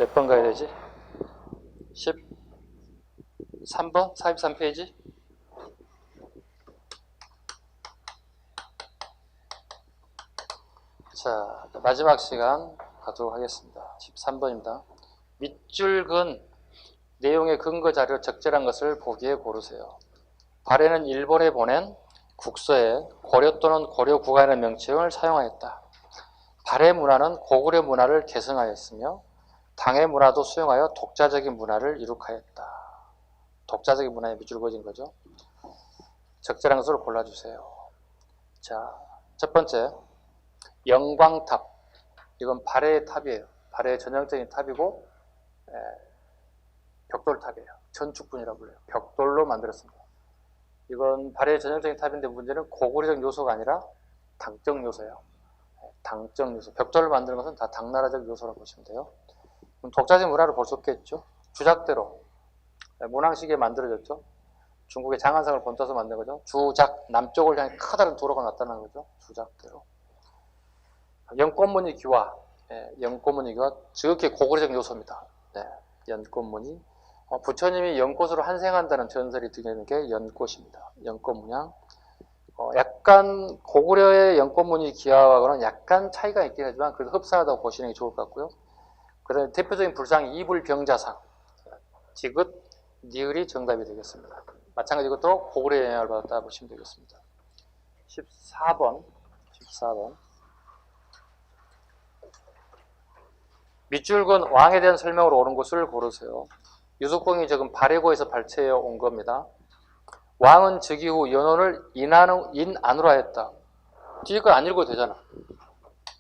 몇 번 가야 되지? 13번? 43페이지? 자, 마지막 시간 가도록 하겠습니다. 13번입니다. 밑줄근 내용의 근거 자료 적절한 것을 보기에 고르세요. 발해는 일본에 보낸 국서에 고려 또는 고려 국가라는 명칭을 사용하였다. 발해 문화는 고구려 문화를 계승하였으며 당해 문화도 수용하여 독자적인 문화를 이룩하였다. 독자적인 문화에 밑줄 그어진 거죠. 적절한 것을 골라주세요. 자, 첫 번째 영광탑. 이건 발해의 탑이에요. 발해의 전형적인 탑이고 벽돌탑이에요. 전축분이라고 불러요. 벽돌로 만들었습니다. 이건 발해의 전형적인 탑인데 문제는 고구려적 요소가 아니라 당적 요소예요. 당적 요소. 벽돌을 만드는 것은 다 당나라적 요소라고 보시면 돼요. 그럼 독자적 문화를 볼 수 없겠죠. 주작대로 문항시기에 만들어졌죠. 중국의 장안성을 본떠서 만든 거죠. 주작, 남쪽을 향해 커다란 도로가 나타나는 거죠. 주작대로. 연꽃무늬 기와, 연꽃무늬 기와 지극히 고구려적 요소입니다. 연꽃무늬. 부처님이 연꽃으로 환생한다는 전설이 드리는 게 연꽃입니다. 연꽃 문양. 약간 고구려의 연꽃무늬 기와하고는 약간 차이가 있긴 하지만 그래도 흡사하다고 보시는 게 좋을 것 같고요. 그다음에 대표적인 불상이 이불병자상. 지긋, 니을이 정답이 되겠습니다. 마찬가지로 또 고구려의 영향을 받았다 보시면 되겠습니다. 14번. 밑줄근 왕에 대한 설명으로 옳은 것을 고르세요. 유숙봉이 적은 발해고에서 발췌해 온 겁니다. 왕은 즉위 후 연호를 인안으로 하였다. 뒤에 건 안 읽어도 되잖아.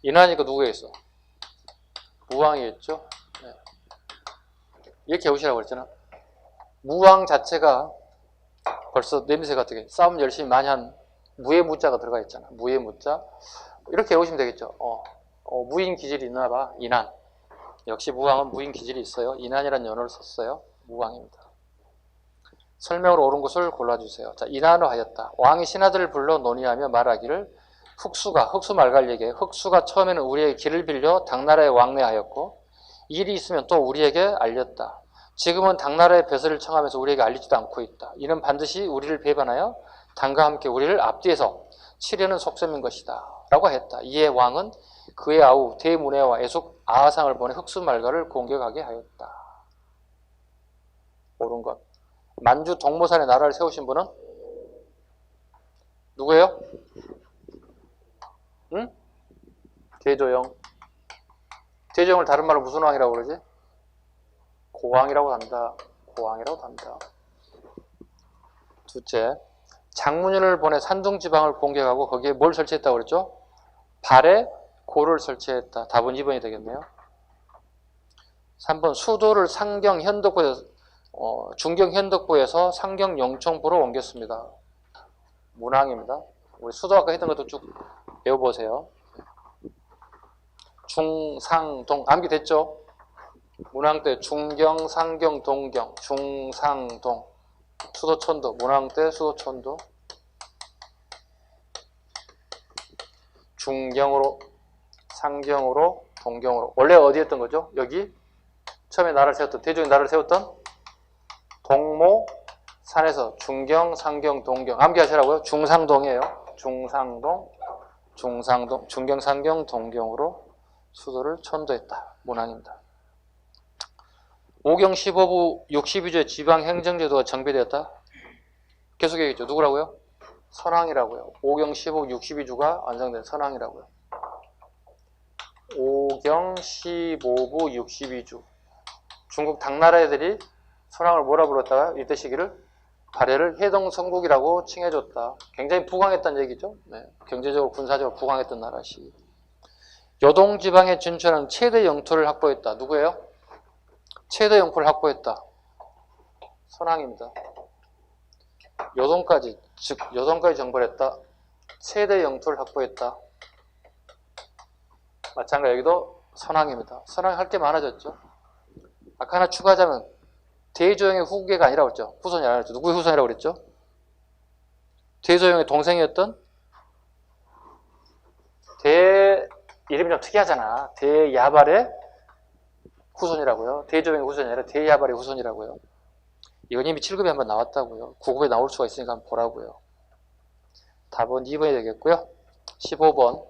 인안이니까 누구에 있어? 무왕이겠죠? 네. 이렇게 해오시라고 그랬잖아. 무왕 자체가 벌써 냄새가 되게 싸움 열심히 많이 한 무의 무자가 들어가 있잖아. 무의 무자. 이렇게 해오시면 되겠죠. 무인 기질이 있나 봐. 인안. 역시 무왕은 무인 기질이 있어요. 인안이라는 연어를 썼어요. 무왕입니다. 설명으로 옳은 것을 골라주세요. 자, 인안으로 하였다. 왕이 신하들을 불러 논의하며 말하기를 흑수 말갈리에게 흑수가 처음에는 우리에게 길을 빌려 당나라에 왕래하였고 일이 있으면 또 우리에게 알렸다. 지금은 당나라의 배설을 청하면서 우리에게 알리지도 않고 있다. 이는 반드시 우리를 배반하여 당과 함께 우리를 앞뒤에서 치려는 속셈인 것이다. 라고 했다. 이에 왕은 그의 아우 대문해와 애숙 아하상을 보내 흑수 말갈을 공격하게 하였다. 옳은 것. 만주 동모산에 나라를 세우신 분은 누구예요? 응? 대조영. 대조영을 다른 말로 무슨 왕이라고 그러지? 고왕이라고 한다. 고왕이라고 한다. 둘째, 장문현을 보내 산둥지방을 공격하고 거기에 뭘 설치했다고 그랬죠? 발에 고를 설치했다. 답은 2번이 되겠네요. 3번, 수도를 상경 현덕부에서 중경 현덕부에서 상경 영총부로 옮겼습니다. 문항입니다. 우리 수도 아까 했던 것도 쭉 외워보세요. 중상동 암기됐죠? 문항 때 중경, 상경, 동경, 중상동. 수도천도, 문항 때 수도천도. 중경으로, 상경으로, 동경으로. 원래 어디였던 거죠? 여기 처음에 나라를 세웠던, 대종이 나라를 세웠던 동모산에서 중경, 상경, 동경. 암기하시라고요? 중상동이에요. 중상동, 중경, 상경, 동경으로 수도를 천도했다. 문항입니다. 오경 15부 62조의 지방행정제도가 정비되었다. 계속 얘기했죠. 누구라고요? 선왕이라고요. 오경 15부 62주가 완성된 선왕이라고요. 오경 15부 62주. 중국 당나라 애들이 선왕을 뭐라 불렀다가 이때 시기를 발해를 해동성국이라고 칭해줬다. 굉장히 부강했다는 얘기죠. 네. 경제적으로 군사적으로 부강했던 나라시. 요동지방에 진출한 최대 영토를 확보했다. 누구예요? 최대 영토를 확보했다. 선왕입니다. 요동까지, 즉 요동까지 정벌했다. 최대 영토를 확보했다. 마찬가지 여기도 선왕입니다. 선왕 할 게 많아졌죠. 아까 하나 추가하자면 대조영의 후계가 아니라고 그랬죠. 후손이 아니라고 그랬죠. 누구의 후손이라고 그랬죠? 대조영의 동생이었던 이름이 좀 특이하잖아. 대야발의 후손이라고요. 대조영의 후손이 아니라 대야발의 후손이라고요. 이건 이미 7급에 한번 나왔다고요. 9급에 나올 수가 있으니까 한번 보라고요. 답은 2번이 되겠고요. 15번.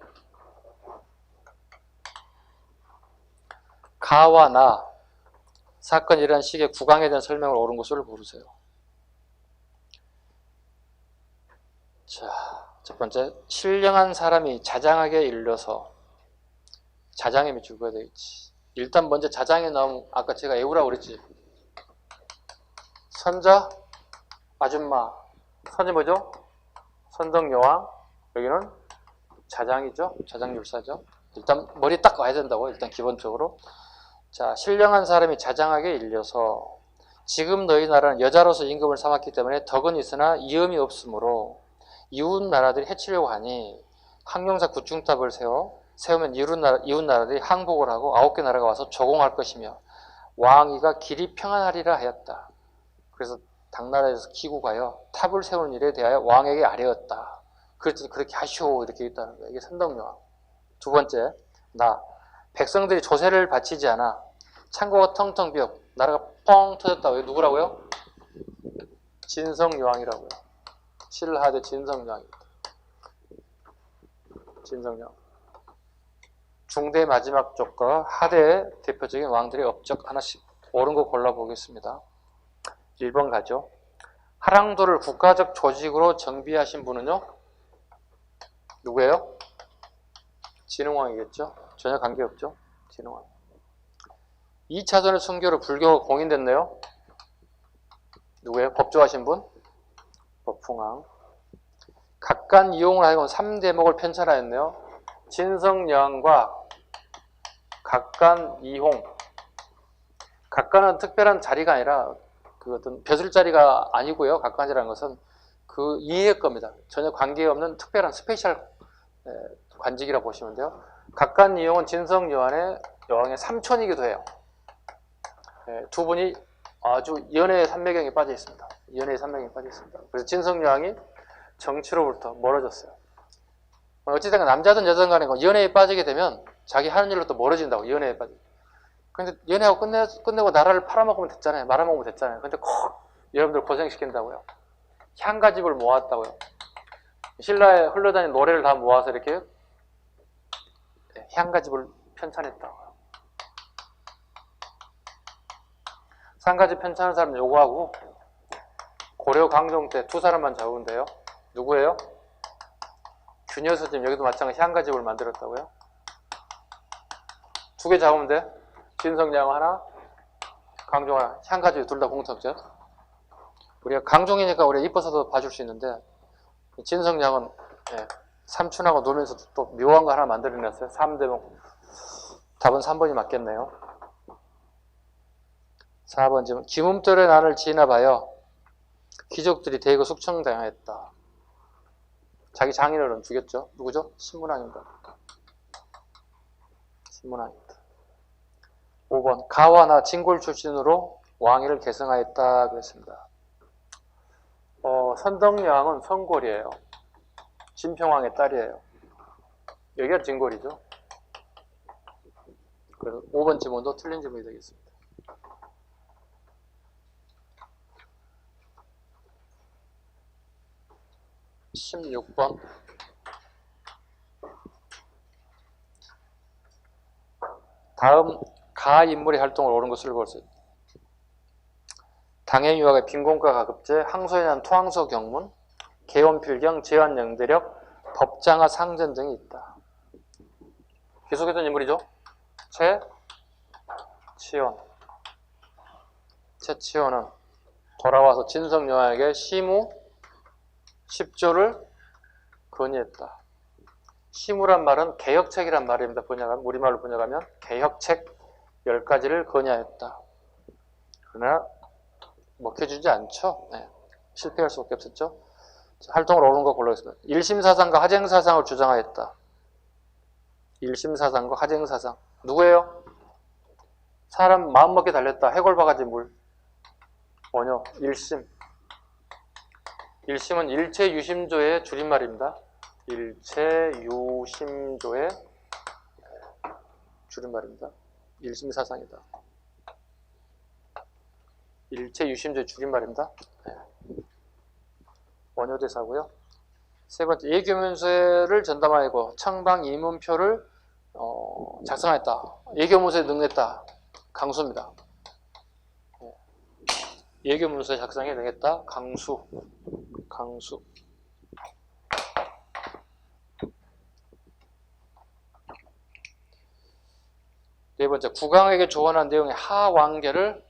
가와 나 사건이 일어난 시기의 구강에 대한 설명을 옳은 것을 고르세요. 자, 첫 번째, 신령한 사람이 자장하게 일러서 자장에 밑줄 그어야 되겠지. 일단 먼저 자장에 나오면 아까 제가 애우라고 그랬지. 선자, 아줌마. 선이 뭐죠? 선덕여왕. 여기는 자장이죠. 자장율사죠. 일단 머리 딱 와야 된다고 일단 기본적으로. 자, 신령한 사람이 자장하게 일려서 지금 너희 나라는 여자로서 임금을 삼았기 때문에 덕은 있으나 이음이 없으므로 이웃 나라들이 해치려고 하니 항용사 구중탑을 세우면 이웃 나라들이 항복을 하고 9개 나라가 와서 조공할 것이며 왕위가 길이 평안하리라 하였다. 그래서 당나라에서 기구가요 탑을 세우는 일에 대하여 왕에게 아뢰었다. 그랬더니 그렇게 하시오 이렇게 있다는 거예요. 이게 선덕여왕. 두 번째, 나 백성들이 조세를 바치지 않아 창고가 텅텅 비어 나라가 뻥 터졌다. 왜 누구라고요? 진성여왕이라고요. 신라하대 진성여왕입니다. 진성여왕. 중대 마지막 쪽과 하대의 대표적인 왕들의 업적 하나씩 옳은 거 골라보겠습니다. 1번 가죠. 하랑도를 국가적 조직으로 정비하신 분은요? 누구예요? 진흥왕이겠죠? 전혀 관계없죠? 진흥왕. 2차전의 순교로 불교가 공인됐네요? 누구예요? 법조하신 분? 법풍왕. 각간 이용을 하여금 3대목을 편찬하였네요. 진성여왕과 각간 이홍. 각간은 특별한 자리가 아니라 그 어떤 벼슬 자리가 아니고요. 각간이라는 것은 그 이해의 겁니다. 전혀 관계없는 특별한 스페셜 관직이라고 보시면 돼요. 각간 이용은 진성여왕의 삼촌이기도 해요. 두 분이 아주 연애의 삼매경에 빠져 있습니다. 연애의 삼매경에 빠져 있습니다. 그래서 진성여왕이 정치로부터 멀어졌어요. 어찌됐든 남자든 여자든 간에 연애에 빠지게 되면 자기 하는 일로 또 멀어진다고. 연애에 빠지게. 근데 연애하고 끝내고 나라를 팔아먹으면 됐잖아요. 말아먹으면 됐잖아요. 근데 꼭 여러분들 고생시킨다고요. 향가집을 모았다고요. 신라에 흘러다니는 노래를 다 모아서 이렇게 향가집을 편찬했다고요. 상가집 편찬하는 사람 요구하고 고려 강종 때 두 사람만 잡으면 돼요. 누구예요? 균여스님. 여기도 마찬가지 향가집을 만들었다고요. 2개 잡으면 돼. 진성여왕 하나, 강종 하나. 향가집 둘 다 공통점. 우리가 강종이니까 우리가 이뻐서도 봐줄 수 있는데 진성여왕은 삼촌하고 놀면서 또 묘한 거 하나 만들어냈어요. 3대목. 답은 3번이 맞겠네요. 4번 질문. 기뭅돌의 난을 진압하여 귀족들이 대거 숙청당했다. 자기 장인어른 죽였죠. 누구죠? 신문왕입니다. 신문왕입니다. 5번. 가와나 진골 출신으로 왕위를 계승하였다 그랬습니다. 선덕여왕은 선골이에요. 진평왕의 딸이에요. 여기가 진골이죠. 그래서 5번 지문도 틀린 지문이 되겠습니다. 16번. 다음 가 인물의 활동을 옳은 것을 보세요. 당행유학의 빈곤과 가급제, 항소에 대한 토항소 경문, 개원필경, 제환영대력, 법장화 상전 등이 있다. 계속했던 인물이죠. 최치원. 최치원은 돌아와서 진성여왕에게 시무 10조를 건의했다. 시무란 말은 개혁책이란 말입니다. 우리말로 번역하면 개혁책 10가지를 건의하였다. 그러나 먹혀주지 않죠. 실패할 수밖에 없었죠. 활동을 옳은 거 골라보겠습니다. 일심사상과 하쟁사상을 주장하였다. 일심사상과 하쟁사상. 누구예요? 사람 마음먹게 달렸다. 해골바가지 물. 뭐냐? 일심. 일심은 일체유심조의 줄임말입니다. 일체유심조의 줄임말입니다. 일심사상이다. 일체 유심조의 줄임말입니다. 네. 원효대사고요. 세 번째, 예교문서를 전담하고 청방 입문표를 작성했다. 예교문서에 능했다. 강수입니다. 네. 예교문서에 작성에 능했다. 강수. 네 번째, 국왕에게 조언한 내용의 하왕계를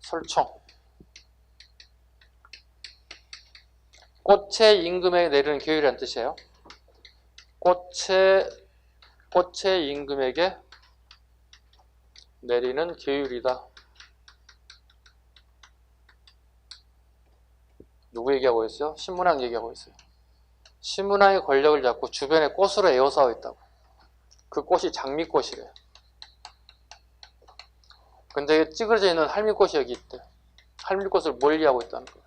설총. 꽃의 임금에게 내리는 교율이라는 뜻이에요. 꽃의 임금에게 내리는 교율이다. 누구 얘기하고 있어요? 신문왕 얘기하고 있어요. 신문왕의 권력을 잡고 주변에 꽃으로 에워싸고 있다고. 그 꽃이 장미꽃이래요. 근데 찌그러져 있는 할미꽃이 여기 있대. 할미꽃을 멀리하고 있다는 거예요.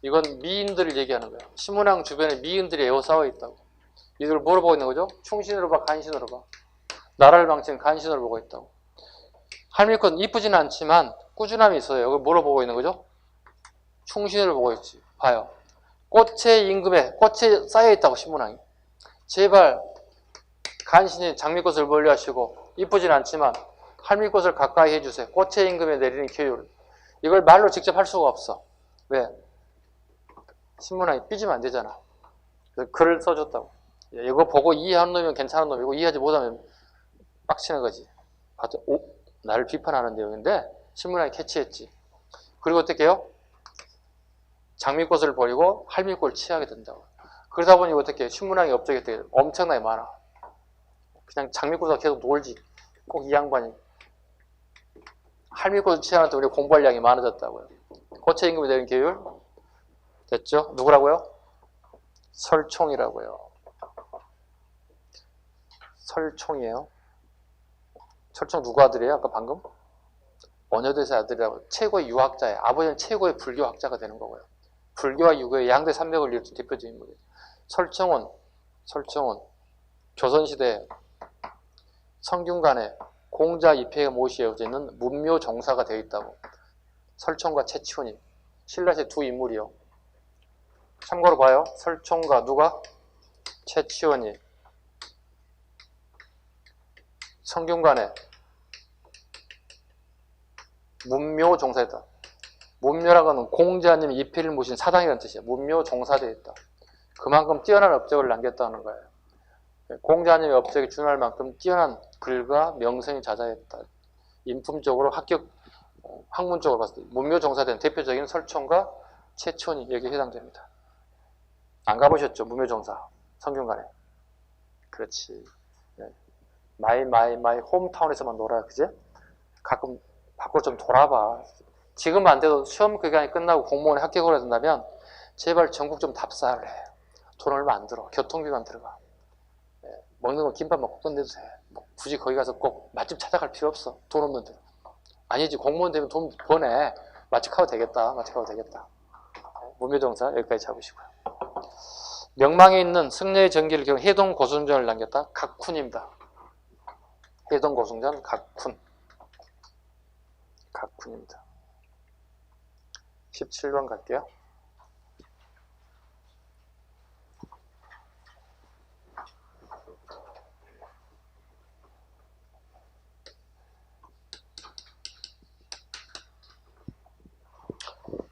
이건 미인들을 얘기하는 거예요. 신문왕 주변에 미인들이 에워싸워 있다고. 이들 뭐로 보고 있는 거죠? 충신으로 봐, 간신으로 봐. 나라를 망치는 간신으로 보고 있다고. 할미꽃은 이쁘지는 않지만 꾸준함이 있어요. 이걸 뭐로 보고 있는 거죠? 충신으로 보고 있지. 봐요. 꽃의 임금에 꽃에 쌓여 있다고, 신문왕이. 제발 간신히 장미꽃을 멀리 하시고 이쁘지는 않지만 할미꽃을 가까이 해주세요. 꽃의 임금에 내리는 교율. 이걸 말로 직접 할 수가 없어. 왜? 신문왕이 삐지면 안 되잖아. 그래서 글을 써줬다고. 이거 보고 이해하는 놈이면 괜찮은 놈이고 이해하지 못하면 빡치는 거지. 봤죠? 오? 나를 비판하는 내용인데 신문왕이 캐치했지. 그리고 어떻게 해요? 장미꽃을 버리고 할미꽃을 취하게 된다고. 그러다 보니 어떻게 해요? 신문왕의 업적이 되게 엄청나게 많아. 그냥 장미꽃하고 계속 놀지. 꼭 이 양반이. 할미꽃을 취하는데 우리 공부할 양이 많아졌다고요. 꽃의 임금이 되는 계율 됐죠? 누구라고요? 설총이라고요. 설총이에요. 설총 누구 아들이에요? 아까 방금? 원효대사 아들이라고. 최고의 유학자예요. 아버지는 최고의 불교학자가 되는 거고요. 불교와 유교의 양대 산맥을 이루는 대표적인 인물이에요. 설총은 조선시대 성균관에 공자 입회에 모시어져 있는 문묘 정사가 되어 있다고. 설총과 최치원이 신라시대 두 인물이요. 참고로 봐요. 설총과 누가? 최치원이 성균관에 문묘 정사했다. 문묘라고 하는 공자님이 입회를 모신 사당이라는 뜻이에요. 문묘 정사되어 있다. 그만큼 뛰어난 업적을 남겼다는 거예요. 공자님의 업적이 준할 만큼 뛰어난 글과 명성이 자자했다. 인품적으로 학문적으로 봤을 때 문묘 정사된 대표적인 설총과 최치원이 여기에 해당됩니다. 안 가보셨죠? 문묘 정사 성균관에. 그렇지. 마이 홈타운에서만 놀아요. 그제? 가끔 밖으로 좀 돌아봐. 지금 안 돼도 시험 기간이 끝나고 공무원에 합격을 해준다면 제발 전국 좀 답사를 해. 돈 얼마 안 들어. 교통비만 들어가. 먹는 거 김밥 먹고 끝내도 돼. 뭐 굳이 거기 가서 꼭 맛집 찾아갈 필요 없어. 돈 없는데. 아니지. 공무원 되면 돈 버네. 맛집 가도 되겠다. 문묘정사 여기까지 잡으시고요. 명망에 있는 승려의 전기를 경우 해동 고승전을 남겼다. 각훈입니다. 해동 고승전 각훈입니다. 17번 갈게요.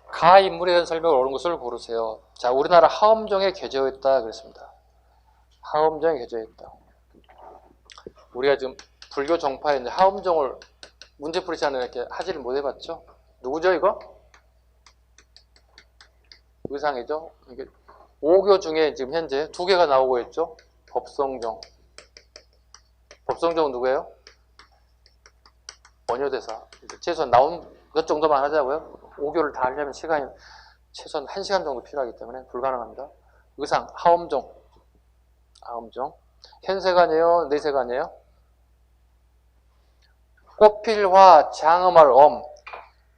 가 인물에 대한 설명을 옳은 것을 고르세요. 자, 우리나라 하엄정에 개조했다 그랬습니다. 하엄정에 개조했다. 우리가 지금 불교 정파에 이제 하엄정을 문제풀이 시간에 이렇게 하지를 못 해봤죠? 누구죠, 이거? 의상이죠? 이게 5교 중에 지금 현재 2개가 나오고 있죠? 법성정. 법성정은 누구예요? 원효대사. 최소한 나온 것 정도만 하자고요. 5교를 다 하려면 시간이 최소한 1시간 정도 필요하기 때문에 불가능합니다. 의상, 하엄정. 현세관이에요? 내세관이에요? 꽃필화, 장엄할 엄.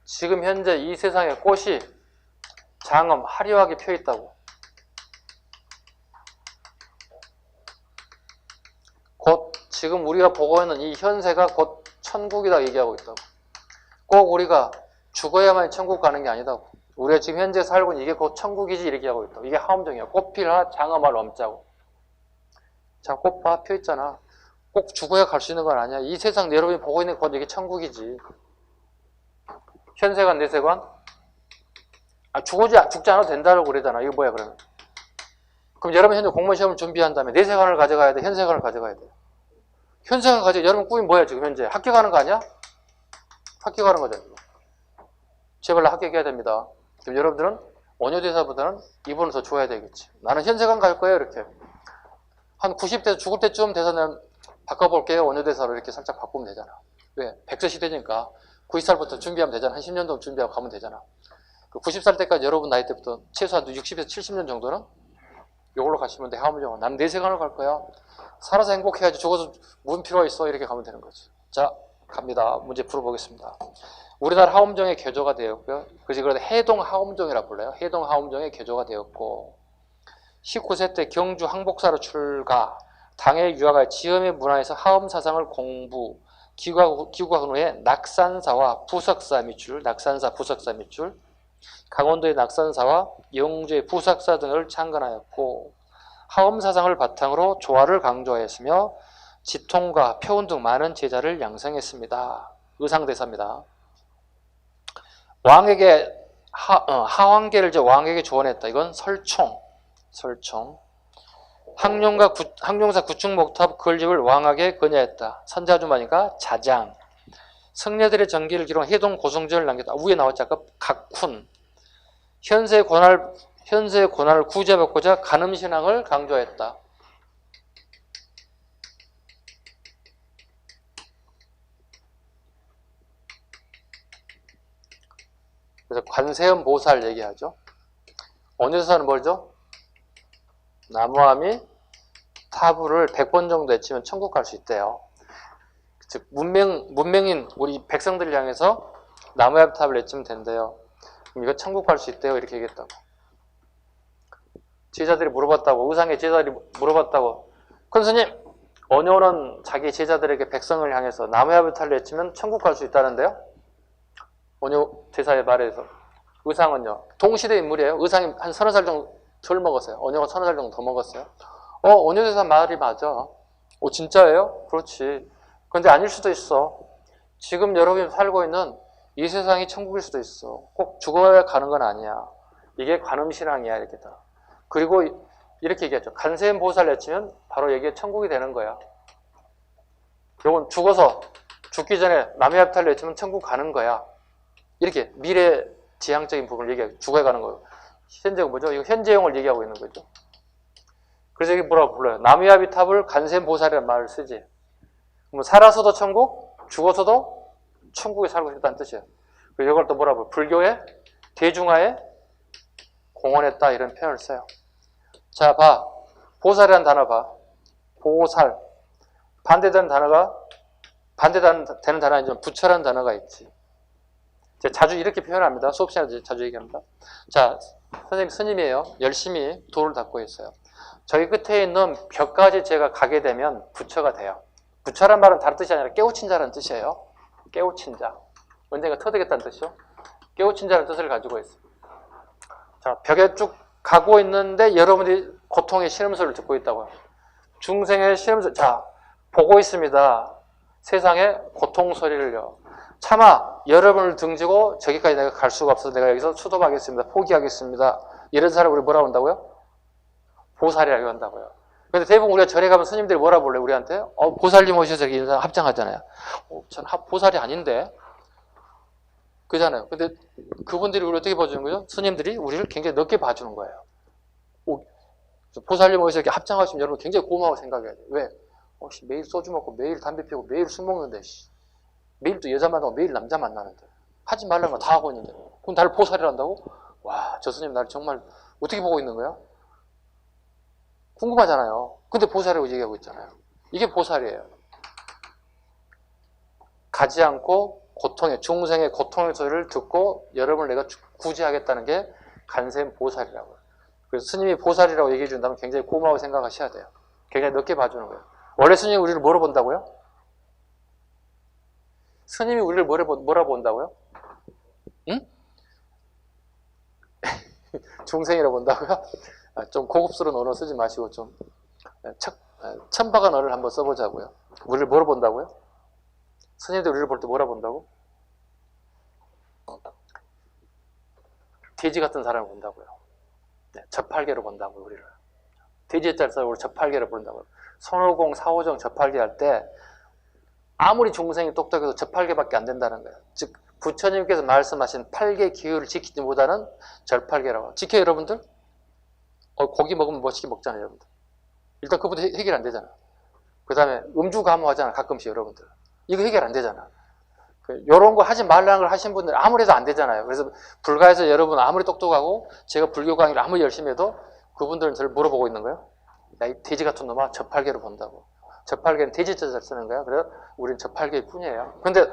지금 현재 이 세상에 꽃이 장엄, 화려하게 펴있다고. 곧 지금 우리가 보고 있는 이 현세가 곧 천국이다 얘기하고 있다고. 꼭 우리가 죽어야만 천국 가는 게 아니다고. 우리가 지금 현재 살고 있는 이게 곧 천국이지 이렇게 하고 있다. 이게 하엄정이야. 꽃필하 장엄할 엄자고. 자, 꽃봐 펴 있잖아. 꼭 죽어야 갈 수 있는 건 아니야. 이 세상 여러분이 보고 있는 건 이게 천국이지. 현세관 내세관? 죽지 않아도 된다고 그러잖아. 이거 뭐야 그러면? 그럼 여러분 현재 공무원 시험을 준비한 다음에 내세관을 가져가야 돼? 현세관을 가져가야 돼? 현세관 가져가. 여러분 꿈이 뭐야 지금 현재? 학교 가는 거 아니야? 학교 가는 거죠. 제발 합격해야 됩니다. 그럼 여러분들은 원효대사보다는 이분을 더 줘야 되겠지. 나는 현세관 갈 거예요 이렇게. 한 90대 죽을 때쯤 돼서는 바꿔볼게요. 원효대사로 이렇게 살짝 바꾸면 되잖아. 왜? 100세 시대니까 90살부터 준비하면 되잖아. 한 10년 동안 준비하고 가면 되잖아. 90살 때까지 여러분 나이 때부터 최소한 60에서 70년 정도는 이걸로 가시면 돼. 하엄정은. 나는 내 세관을 갈 거야. 살아서 행복해야지. 죽어서 무슨 필요가 있어. 이렇게 가면 되는 거지. 자, 갑니다. 문제 풀어보겠습니다. 우리나라 하엄정의 개조가 되었고요. 그래서 그래도 해동 하엄정이라고 불러요. 해동 하엄정의 개조가 되었고 19세 때 경주 항복사로 출가, 당에 유학할 지엄의 문화에서 하엄 사상을 공부, 귀국한 후에 낙산사와 부석사 밑줄, 낙산사 부석사 밑줄, 강원도의 낙산사와 영주의 부석사 등을 창건하였고 하엄 사상을 바탕으로 조화를 강조하였으며 지통과 표운 등 많은 제자를 양성했습니다. 의상대사입니다. 왕에게 하왕계를 왕에게 조언했다. 이건 설총. 항룡사 구충목탑 건립을 왕에게 건의했다. 선자주마니까 자장. 성녀들의 전기를 기록한 해동 고성전을 남겼다. 위에 나왔지 아까 각훈. 현세의 고난을 구제받고자 간음신앙을 강조했다. 그래서 관세음 보살 얘기하죠. 원효대사는 뭐죠? 나무아미 타부를 100번 정도 외치면 천국 갈 수 있대요. 즉 문명인 우리 백성들을 향해서 나무아미 탑을 외치면 된대요. 그럼 이거 천국 갈 수 있대요. 이렇게 얘기했다고. 제자들이 물어봤다고. 의상의 제자들이 물어봤다고. 큰 스님, 원효는 자기 제자들에게 백성을 향해서 나무아미 탑을 외치면 천국 갈 수 있다는데요. 원효 대사의 말에서. 의상은요. 동시대 인물이에요. 의상이 한 30살 정도 덜 먹었어요. 원효가 30살 정도 더 먹었어요. 원효 대사 말이 맞아. 진짜예요? 그렇지. 그런데 아닐 수도 있어. 지금 여러분이 살고 있는 이 세상이 천국일 수도 있어. 꼭 죽어야 가는 건 아니야. 이게 관음신앙이야. 이렇게 다. 그리고 이렇게 얘기하죠. 간세음 보살 외치면 바로 여기에 천국이 되는 거야. 요건 죽기 전에 남의 합탈을 외치면 천국 가는 거야. 이렇게 미래 지향적인 부분을 얘기하고 죽어야 가는 거예요. 현재가 뭐죠? 이거 현재형을 얘기하고 있는 거죠. 그래서 이게 뭐라고 불러요? 나무야비탑을 간세음 보살이라는 말을 쓰지. 그럼 살아서도 천국, 죽어서도 천국에 살고 싶다는 뜻이에요. 그리고 이걸 또 뭐라고 불러요? 불교의 대중화에 공헌했다 이런 표현을 써요. 자, 봐. 보살이라는 단어 봐. 보살. 반대되는 단어가 부처라는 단어가 있지. 자주 이렇게 표현합니다. 수업 시간에 자주 얘기합니다. 자, 선생님 스님이에요. 열심히 도를 닦고 있어요. 저희 끝에 있는 벽까지 제가 가게 되면 부처가 돼요. 부처란 말은 다른 뜻이 아니라 깨우친 자라는 뜻이에요. 깨우친 자. 언젠가 터득했다는 뜻이죠. 깨우친 자라는 뜻을 가지고 있어요. 자, 벽에 쭉 가고 있는데 여러분들이 고통의 신음소리를 듣고 있다고요. 중생의 신음소리. 자, 보고 있습니다. 세상의 고통 소리를요. 차마 여러분을 등지고 저기까지 내가 갈 수가 없어서 내가 여기서 수도하겠습니다. 포기하겠습니다. 이런 사람을 우리 뭐라고 한다고요? 보살이라고 한다고요. 근데 대부분 우리가 절에 가면 스님들이 뭐라 불러요? 우리한테? 보살님 오셔서 여기 인사 합장하잖아요. 전 보살이 아닌데? 그잖아요. 근데 그분들이 우리를 어떻게 봐주는 거죠? 스님들이 우리를 굉장히 넓게 봐주는 거예요. 보살님 오셔서 이렇게 합장하시면 여러분 굉장히 고마워 생각해야 돼요. 왜? 매일 소주 먹고 매일 담배 피우고 매일 술 먹는데 매일 또 여자 만나고 매일 남자 만나는데 하지 말라는 거 다 하고 있는데 그럼 나를 보살이란다고? 와, 저 스님 나를 정말 어떻게 보고 있는 거야? 궁금하잖아요. 근데 보살이라고 얘기하고 있잖아요. 이게 보살이에요. 가지 않고 중생의 고통의 소리를 듣고 여러분을 내가 구제하겠다는 게 간세음 보살이라고요. 그래서 스님이 보살이라고 얘기해 준다면 굉장히 고마워 생각하셔야 돼요. 굉장히 넓게 봐주는 거예요. 원래 스님이 우리를 뭐로 본다고요? 스님이 우리를 뭐라 본다고요? 응? 중생이라고 본다고요? 좀 고급스러운 언어 쓰지 마시고 좀 천박한 언어를 한번 써보자고요. 우리를 뭐로 본다고요? 스님들 우리를 볼 때 뭐라 본다고? 돼지 같은 사람을 본다고요. 네, 저팔계로 본다고요. 우리를. 돼지의 짤 써서 우리 저팔계로 본다고요. 손오공, 사오정 저팔계 할 때 아무리 중생이 똑똑해도 저팔계밖에 안 된다는 거예요. 즉 부처님께서 말씀하신 8개 기율을 지키지 못하는 절팔계라고. 지켜요 여러분들? 고기 먹으면 멋있게 먹잖아요 여러분들. 일단 그것부터 해결 안 되잖아. 그 다음에 음주 감호하잖아 가끔씩 여러분들. 이거 해결 안 되잖아. 요런 거 하지 말라는 걸 하신 분들 아무리 해도 안 되잖아요. 그래서 불가에서 여러분 아무리 똑똑하고 제가 불교 강의를 아무리 열심히 해도 그분들은 저를 물어보고 있는 거예요. 야, 이 돼지 같은 놈아 저팔계로 본다고. 저팔계는 돼지자를 쓰는 거야. 그래서 우리는 저팔계일 뿐이에요. 근데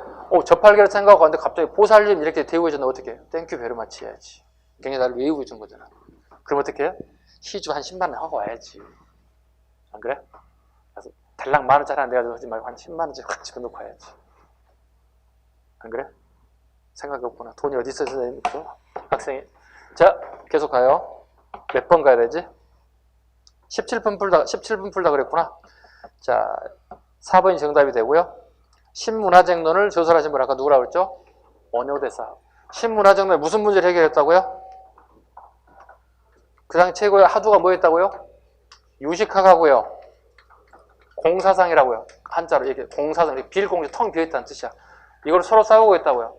저팔계를 생각하고 왔는데 갑자기 보살님 이렇게 대우해줬는데 어떻게 해요? 땡큐 베리마치 해야지. 굉장히 나를 외우해 준 거잖아. 그럼 어떻게 해요? 시주 한 10만 원 하고 와야지. 안 그래? 그래서 달랑 10,000원짜리 안 돼가지고 하지 말고 한 10만 원짜리 확 집어넣고 와야지. 안 그래? 생각이 없구나. 돈이 어디 있어서 학생이. 자, 계속 가요. 몇 번 가야 되지? 17분 풀다 그랬구나. 자, 4번이 정답이 되고요. 신문화쟁론을 조설하신 분 아까 누구라고 그랬죠? 원효대사. 신문화쟁론 무슨 문제를 해결했다고요? 그 당시 최고의 하두가 뭐였다고요? 유식학하고요. 공사상이라고요. 한자로 이렇게 공사상, 빌공지 텅 비어있다는 뜻이야. 이걸 서로 싸우고 있다고요.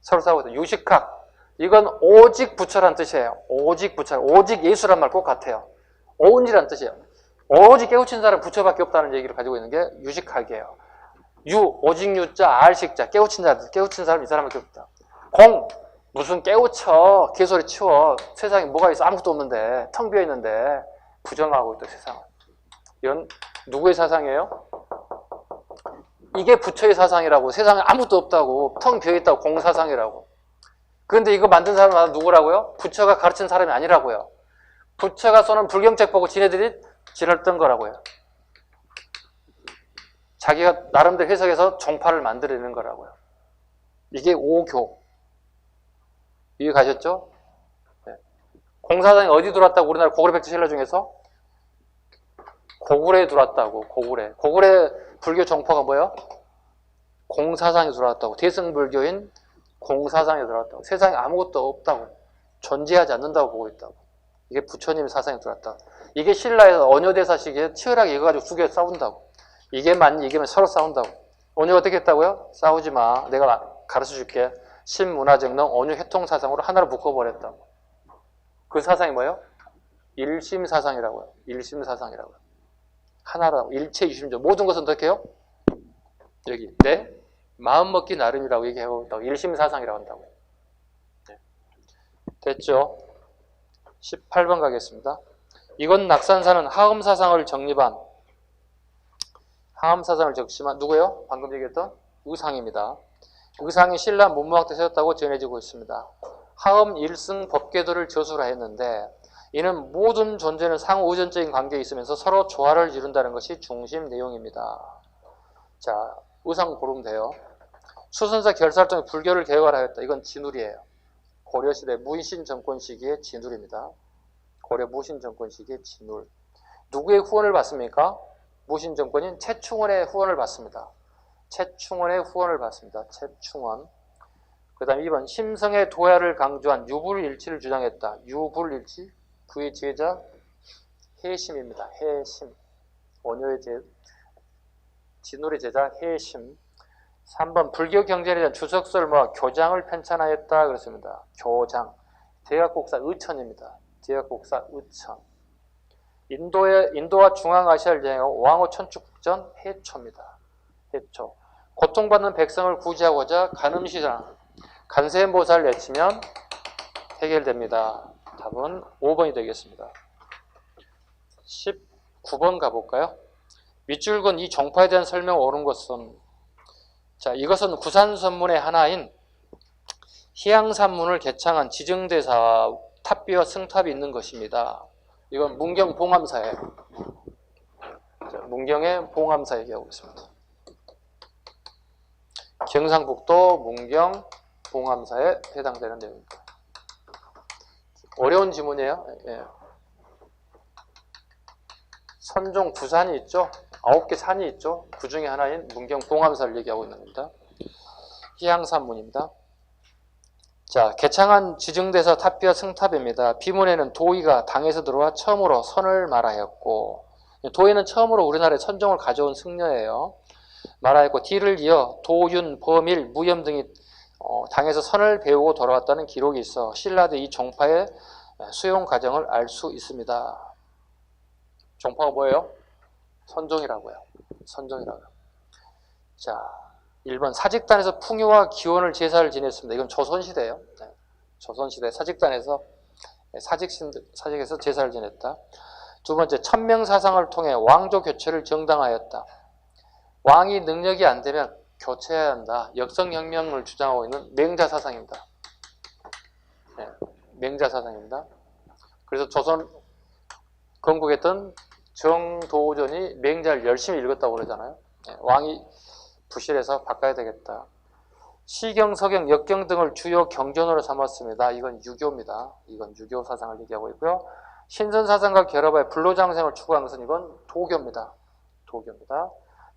서로 싸우고 있다. 유식학. 이건 오직 부처란 뜻이에요. 오직 부처. 오직 예수란 말 꼭 같아요. 오은지란 뜻이에요. 오직 깨우친 사람 부처밖에 없다는 얘기를 가지고 있는 게 유식학이에요. 오직 유자, 알식자, 깨우친 사람 이 사람밖에 없다. 공, 무슨 깨우쳐, 개소리 치워. 세상에 뭐가 있어? 아무것도 없는데, 텅 비어있는데 부정하고 있다, 세상을. 이건 누구의 사상이에요? 이게 부처의 사상이라고. 세상에 아무것도 없다고, 텅 비어있다고, 공사상이라고. 그런데 이거 만든 사람은 누구라고요? 부처가 가르친 사람이 아니라고요. 부처가 써놓은 불경책 보고 지네들이 지랄던 거라고요. 자기가 나름대로 해석해서 종파를 만들어내는 거라고요. 이게 오교. 이해 가셨죠? 네. 공사상이 어디 들어왔다고? 우리나라 고구려 백제 신라 중에서? 고구려에 들어왔다고. 고구려 불교 종파가 뭐예요? 공사상에 들어왔다고. 대승불교인 공사상에 들어왔다고. 세상에 아무것도 없다고. 존재하지 않는다고 보고 있다고. 이게 부처님의 사상에 들어왔다. 이게 신라에서 언효대사 시기에 치열하게 이거 가지고 두개 싸운다고. 이게만 서로 싸운다고. 언효가 어떻게 했다고요? 싸우지 마. 내가 가르쳐 줄게. 신문화쟁론 언효 해통사상으로 하나로 묶어버렸다고. 그 사상이 뭐예요? 일심사상이라고요. 일심사상이라고요. 하나라고. 일체유심조. 모든 것은 어떻게 해요? 여기 내 마음먹기 나름이라고 얘기하고 있다고. 일심사상이라고 한다고요. 네. 됐죠? 18번 가겠습니다. 이건 낙산사는 하엄사상을 정립한 적심한 누구예요? 방금 얘기했던 의상입니다. 의상이 신라 문무학 때 세웠다고 전해지고 있습니다. 하엄 일승 법궤도를 저술하였는데 이는 모든 존재는 상호 의존적인 관계에 있으면서 서로 조화를 이룬다는 것이 중심 내용입니다. 자, 의상 고르면 돼요. 수선사 결사를 통해 불교를 개혁하였다. 이건 진울이에요. 고려시대 무신 정권 시기의 진울입니다. 고려 무신 정권 시기의 진울. 누구의 후원을 받습니까? 무신 정권인 최충원의 후원을 받습니다. 최충원의 후원을 받습니다. 최충원. 그 다음 2번 심성의 도야를 강조한 유불일치를 주장했다. 유불일치. 그의 제자 해심입니다. 해심. 원효의 진울의 제자 해심. 3번 불교 경전에 대한 주석서를 모아 교장을 편찬하였다 그랬습니다. 교장. 대각곡사 의천입니다. 대각곡사 의천. 인도와 중앙아시아를 여행한 왕호 천축국전 해초입니다. 해초. 고통받는 백성을 구제하고자 간음시장 간세음보살을 내치면 해결됩니다. 답은 5번이 되겠습니다. 19번 가볼까요? 밑줄근 이 종파에 대한 설명을 옳은 것은 자, 이것은 구산선문의 하나인 희양산문을 개창한 지증대사와 탑비와 승탑이 있는 것입니다. 이건 문경 봉암사예요. 자, 문경의 봉암사 얘기하고 있습니다. 경상북도 문경 봉암사에 해당되는 내용입니다. 어려운 지문이에요. 예. 선종 두 산이 있죠. 9개 산이 있죠. 그 중에 하나인 문경 봉암사를 얘기하고 있는 겁니다. 희양산문입니다. 자, 개창한 지증대사 탑비와 승탑입니다. 비문에는 도의가 당에서 들어와 처음으로 선을 말하였고, 도의는 처음으로 우리나라에 선종을 가져온 승려예요. 말하였고, 뒤를 이어 도윤, 범일, 무염 등이 당에서 선을 배우고 돌아왔다는 기록이 있어 신라대 이 종파의 수용 과정을 알 수 있습니다. 종파가 뭐예요? 선종이라고요. 선종이라고요. 자, 1번 사직단에서 풍요와 기원을 제사를 지냈습니다. 이건 조선시대예요. 네. 조선시대 사직단에서 사직에서 제사를 지냈다. 두 번째, 천명사상을 통해 왕조 교체를 정당화했다. 왕이 능력이 안 되면 교체해야 한다. 역성혁명을 주장하고 있는 맹자사상입니다. 네, 맹자사상입니다. 그래서 조선 건국했던 정도전이 맹자를 열심히 읽었다고 그러잖아요. 네, 왕이 부실해서 바꿔야 되겠다. 시경, 서경, 역경 등을 주요 경전으로 삼았습니다. 이건 유교입니다. 이건 유교 사상을 얘기하고 있고요. 신선사상과 결합하여 불로장생을 추구한 것은 이건 도교입니다. 도교입니다.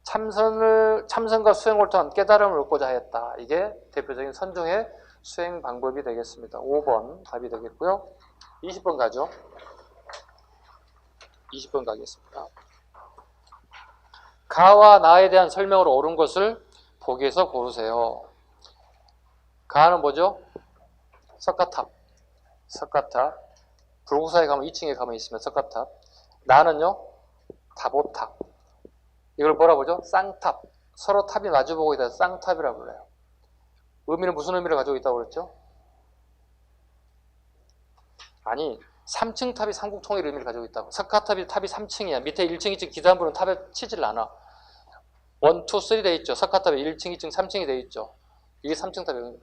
참선과 수행을 통한 깨달음을 얻고자 하였다. 이게 대표적인 선종의 수행 방법이 되겠습니다. 5번 답이 되겠고요. 20번 가죠. 20번 가겠습니다. 가와 나에 대한 설명으로 옳은 것을 보기에서 고르세요. 가는 뭐죠? 석가탑. 석가탑. 불국사에 가면 2층에 가면 있으면 석가탑. 나는요? 다보탑. 이걸 뭐라 보죠? 쌍탑. 서로 탑이 마주보고 있다. 쌍탑이라고 불러요. 의미는 무슨 의미를 가지고 있다고 그랬죠? 아니, 3층 탑이 삼국통일 의미를 가지고 있다고. 석가탑이 탑이 3층이야. 밑에 1층, 2층 기단부는 탑에 치질 않아. 1, 2, 3 돼 있죠. 석가탑에 1층, 2층, 3층이 돼 있죠. 이게 3층 탑이에요.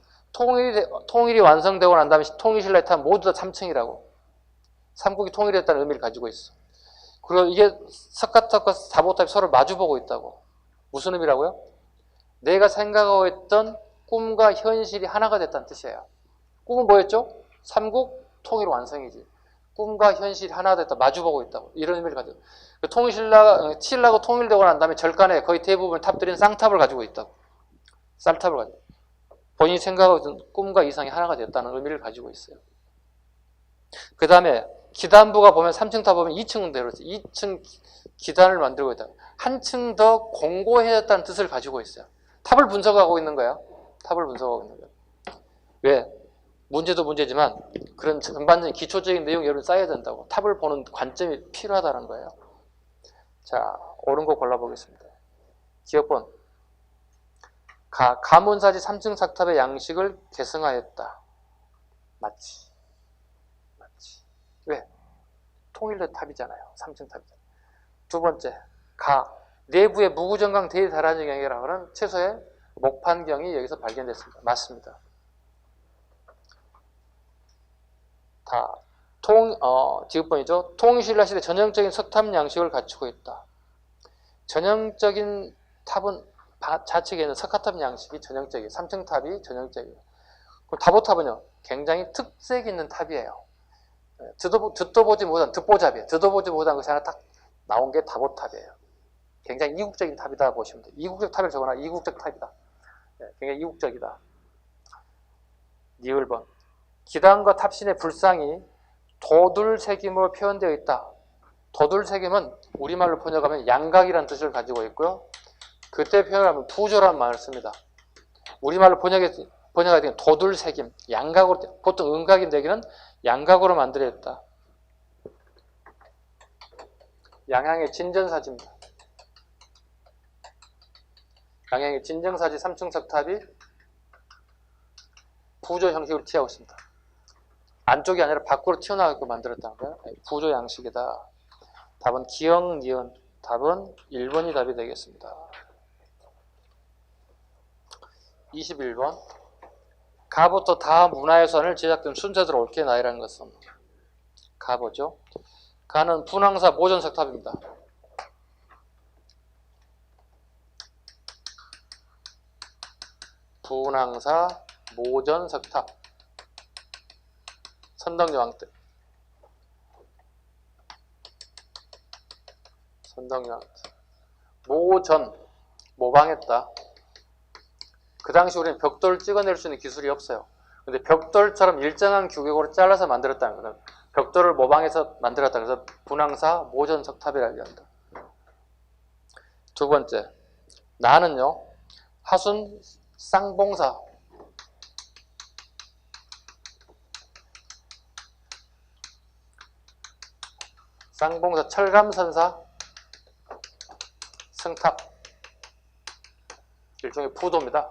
통일이 완성되고 난 다음에 통일신라의 탑 모두 다 3층이라고. 삼국이 통일했다는 의미를 가지고 있어. 그리고 이게 석가탑과 다보탑이 서로 마주보고 있다고. 무슨 의미라고요? 내가 생각하고 있던 꿈과 현실이 하나가 됐다는 뜻이에요. 꿈은 뭐였죠? 삼국 통일 완성이지. 꿈과 현실이 하나 됐다. 마주보고 있다고. 이런 의미를 가지고. 신라가 통일되고 난 다음에 절간에 거의 대부분 탑들인 쌍탑을 가지고 있다고. 쌀탑을 가지고. 본인이 생각하고 있던 꿈과 이상이 하나가 됐다는 의미를 가지고 있어요. 그 다음에 기단부가 보면 3층 탑 보면 2층 대로 2층 기단을 만들고 있다. 한층 더 공고해졌다는 뜻을 가지고 있어요. 탑을 분석하고 있는 거야. 탑을 분석하고 있는 거야. 왜? 문제도 문제지만 그런 전반적인 기초적인 내용이 여러분 쌓여야 된다고. 탑을 보는 관점이 필요하다는 거예요. 자, 옳은 거 골라보겠습니다. 기억본. 가문사지 3층 석탑의 양식을 계승하였다. 맞지. 왜? 통일된 탑이잖아요. 3층 탑이잖아요. 두 번째, 내부에 무구정강 대다란경이라고 하는 최소의 목판경이 여기서 발견됐습니다. 맞습니다. 지급본이죠. 통일신라 시대 전형적인 석탑 양식을 갖추고 있다. 전형적인 탑은 좌측에 있는 석가탑 양식이 전형적이에요. 3층 탑이 전형적이에요. 그럼 다보탑은요, 굉장히 특색 있는 탑이에요. 듣도 보지 못한 듣보잡이에요. 듣도 보지 못한 것이 하나 딱 나온 게 다보탑이에요. 굉장히 이국적인 탑이다 보시면 돼요. 이국적 탑을 적어놔. 이국적 탑이다. 굉장히 이국적이다. 니을번. 기단과 탑신의 불상이 도둘새김으로 표현되어 있다. 도둘새김은 우리말로 번역하면 양각이라는 뜻을 가지고 있고요. 그때 표현하면 부조라는 말을 씁니다. 우리말로 번역할 때는 도둘새김, 양각으로, 보통 음각인 대기는 양각으로 만들어졌다. 양양의 진전사지입니다. 양양의 진정사지 3층 석탑이 부조 형식으로 튀어나오고 있습니다. 안쪽이 아니라 밖으로 튀어나오게 만들었다는 거예요. 부조 양식이다. 답은 기역, 니은. 답은 1번이 답이 되겠습니다. 21번. 가부터 다 문화유산을 제작된 순서대로 옳게 나열한 것은 가보죠. 가는 분황사 모전석탑입니다. 분황사 모전석탑. 선덕여왕 때. 선덕여왕 때. 모전, 모방했다. 그 당시 우리는 벽돌 찍어낼 수 있는 기술이 없어요. 근데 벽돌처럼 일정한 규격으로 잘라서 만들었다는 거는 벽돌을 모방해서 만들었다. 그래서 분황사 모전석탑이라고 얘기한다. 두 번째, 나는요, 하순 쌍봉사. 쌍봉사 철감선사 승탑. 일종의 부도입니다.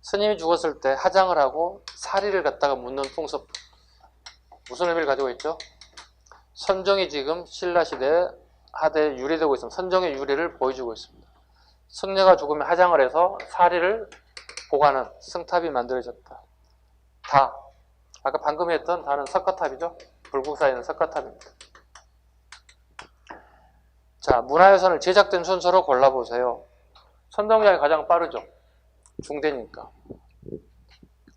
스님이 죽었을 때 하장을 하고 사리를 갖다가 묻는 풍습. 무슨 의미를 가지고 있죠? 선종이 지금 신라시대에 하대에 유래되고 있습니다. 선종의 유래를 보여주고 있습니다. 승려가 죽으면 하장을 해서 사리를 보관하는 승탑이 만들어졌다. 다. 아까 방금 했던 다는 석가탑이죠. 불국사에 있는 석가탑입니다. 자, 문화유산을 제작된 순서로 골라보세요. 선동량이 가장 빠르죠. 중대니까.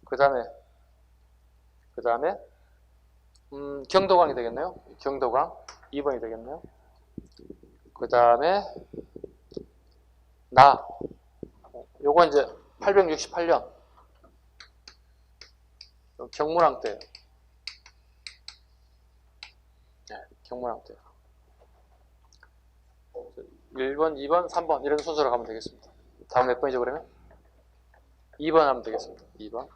그 다음에 경도광이 되겠네요. 경도광 2번이 되겠네요. 그 다음에 나 요거 이제 868년 경문왕 때예요. 네, 경문왕 때. 1번, 2번, 3번 이런 순서로 가면 되겠습니다. 다음 몇 번이죠 그러면? 2번 하면 되겠습니다. 2번.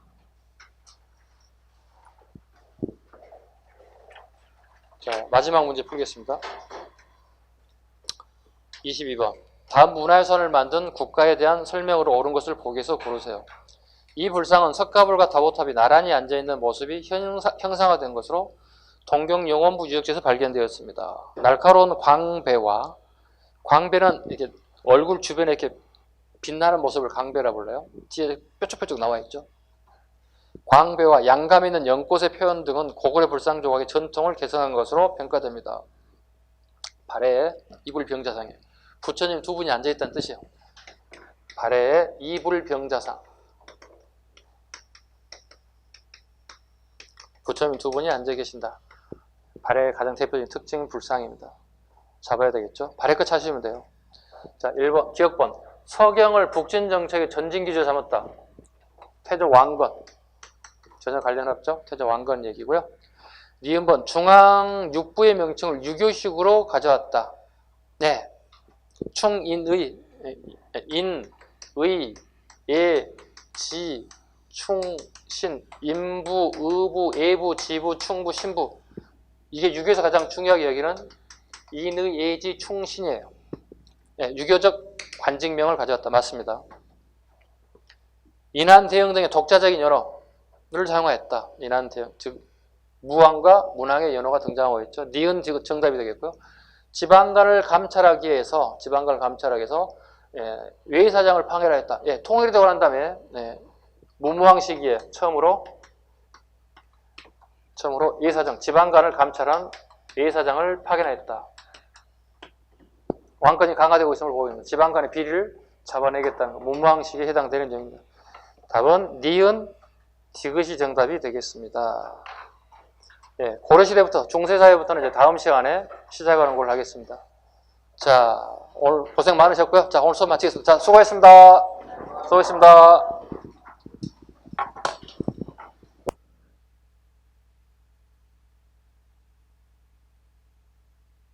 자, 마지막 문제 풀겠습니다. 22번. 다음 문화유산을 만든 국가에 대한 설명으로 옳은 것을 보기에서 고르세요. 이 불상은 석가불과 다보탑이 나란히 앉아있는 모습이 형상화된 것으로 동경영원부 유적지에서 발견되었습니다. 날카로운 광배와, 광배는 이렇게 얼굴 주변에 이렇게 빛나는 모습을 광배라 불러요. 뒤에 뾰족뾰족 나와 있죠. 광배와 양감 있는 연꽃의 표현 등은 고구려 불상 조각의 전통을 개성한 것으로 평가됩니다. 발해에 이불병자상에 부처님 두 분이 앉아있다는 뜻이에요. 발해에 이불병자상. 부처님 두 분이 앉아 계신다. 발해의 가장 대표적인 특징은 불상입니다. 잡아야 되겠죠? 발해 거 찾으시면 돼요. 자, 1번 기억번. 서경을 북진정책의 전진기조 삼았다. 태조 왕건. 전혀 관련 없죠? 태조 왕건 얘기고요. 니은번. 중앙 육부의 명칭을 유교식으로 가져왔다. 네. 충인의, 인의, 예, 지, 충, 신, 인부, 의부, 예부, 지부, 충부, 신부. 이게 유교에서 가장 중요하게 여기는 인의, 예지, 충신이에요. 네, 유교적 관직명을 가져왔다. 맞습니다. 인한, 대응 등의 독자적인 연어를 사용하였다. 인한, 대응. 즉, 무왕과 문왕의 연어가 등장하고 있죠. 니은 정답이 되겠고요. 지방간을 감찰하기 위해서, 외사장을 파견을 했다. 예, 통일이 되고 난 다음에, 무무왕 시기에 처음으로 예사장, 지방간을 감찰한 예사장을 파견했다. 왕권이 강화되고 있음을 보고 있는 지방간의 비리를 잡아내겠다는 무무왕 시기에 해당되는 점입니다. 답은 니은, 디귿이 정답이 되겠습니다. 예, 고려시대부터, 중세사회부터는 이제 다음 시간에 시작하는 걸로 하겠습니다. 자, 오늘 고생 많으셨고요. 자, 오늘 수업 마치겠습니다. 자, 수고했습니다. 수고했습니다.